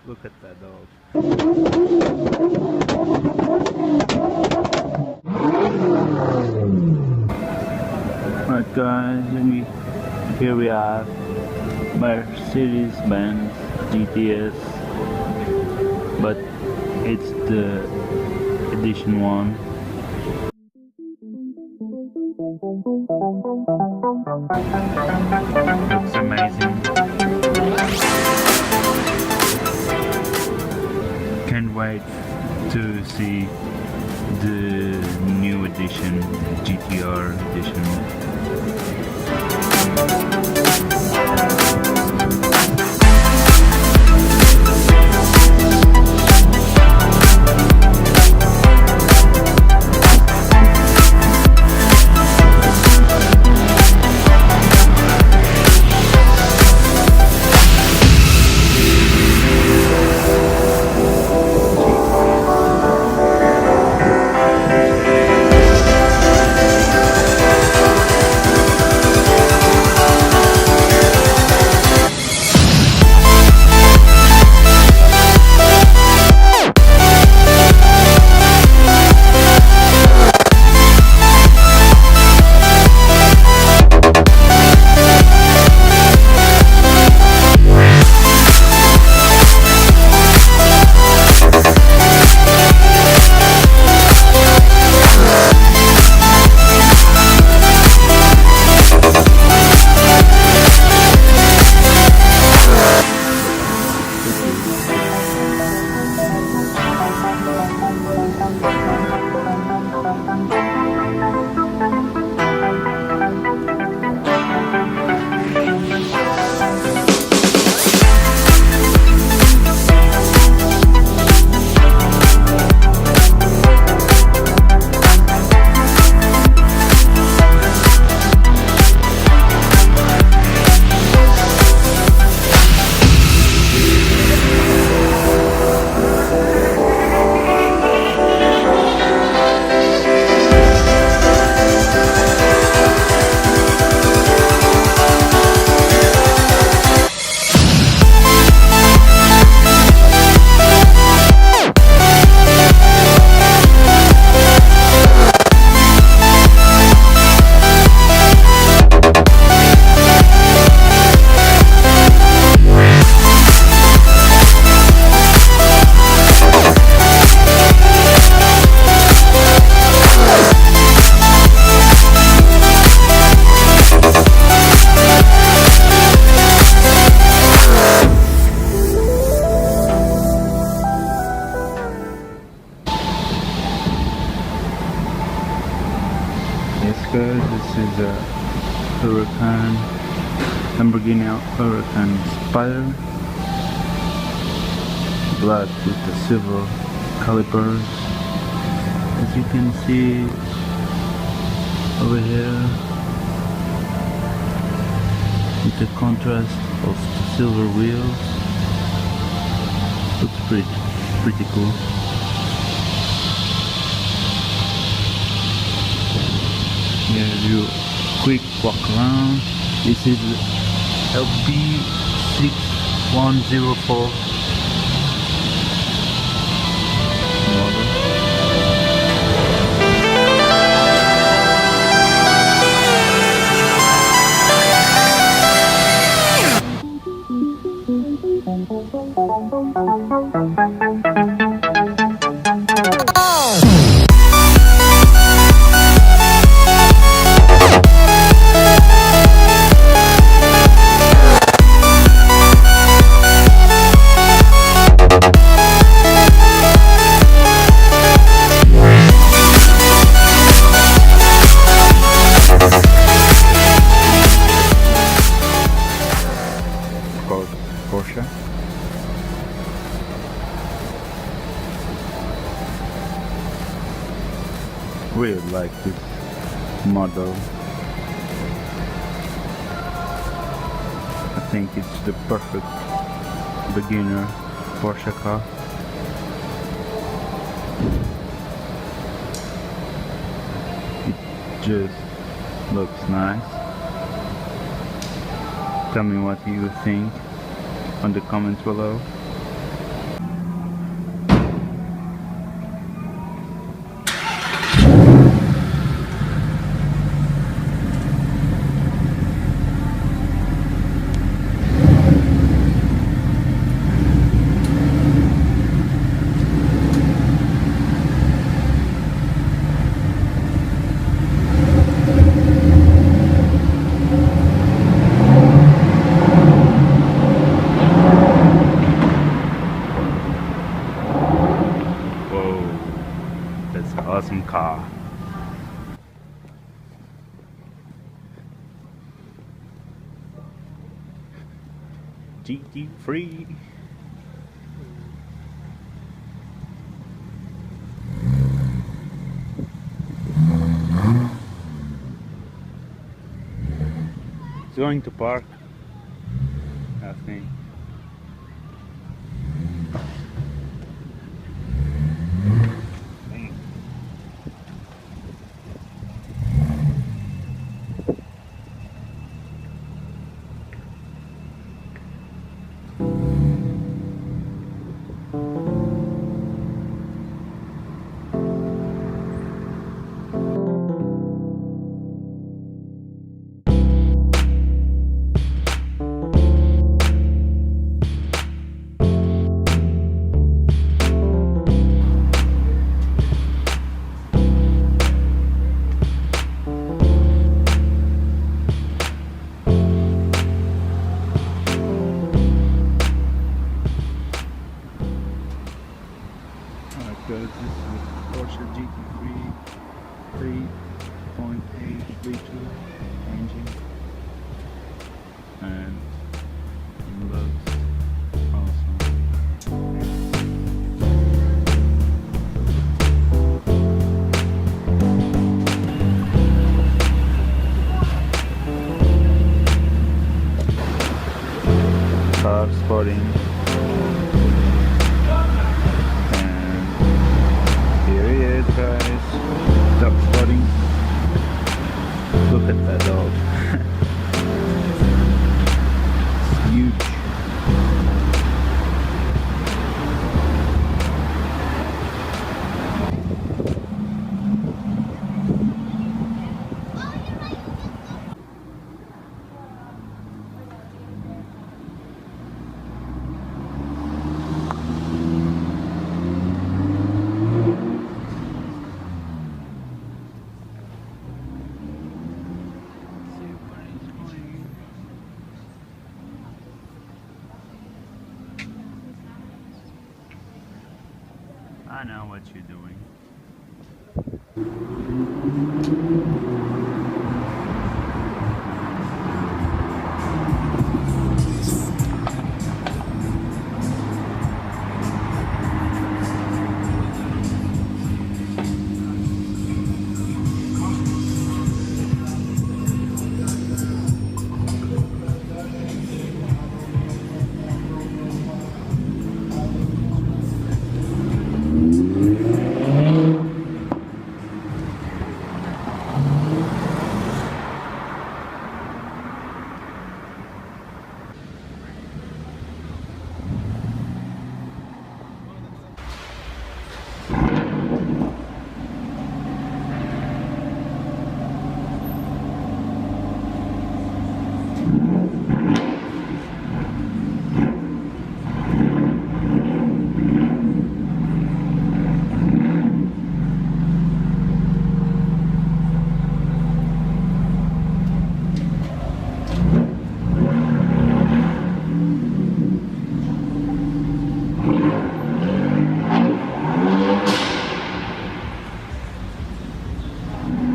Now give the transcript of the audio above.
Look at that dog. Alright guys, here we have Mercedes-Benz GTS, but it's the edition one. Looks amazing. Can't wait to see the new edition, the GTR edition. Yes guys, this is a Huracan, Lamborghini Huracan Spider, black with the silver calipers. As you can see over here, with the contrast of the silver wheels, looks pretty cool. Here you quick walk around. This is LB6104 model. Porsche. Really like this model. I think it's the perfect beginner Porsche car. It just looks nice. Tell me what you think on the comments below. awesome car. GT3. It's going to park, I think. Because this is a Porsche GT3 3.8 liter engine, and it looks awesome. Car sporting. Here he is, guys. Dog spotting. Look at that dog. It's huge. I know what you're doing.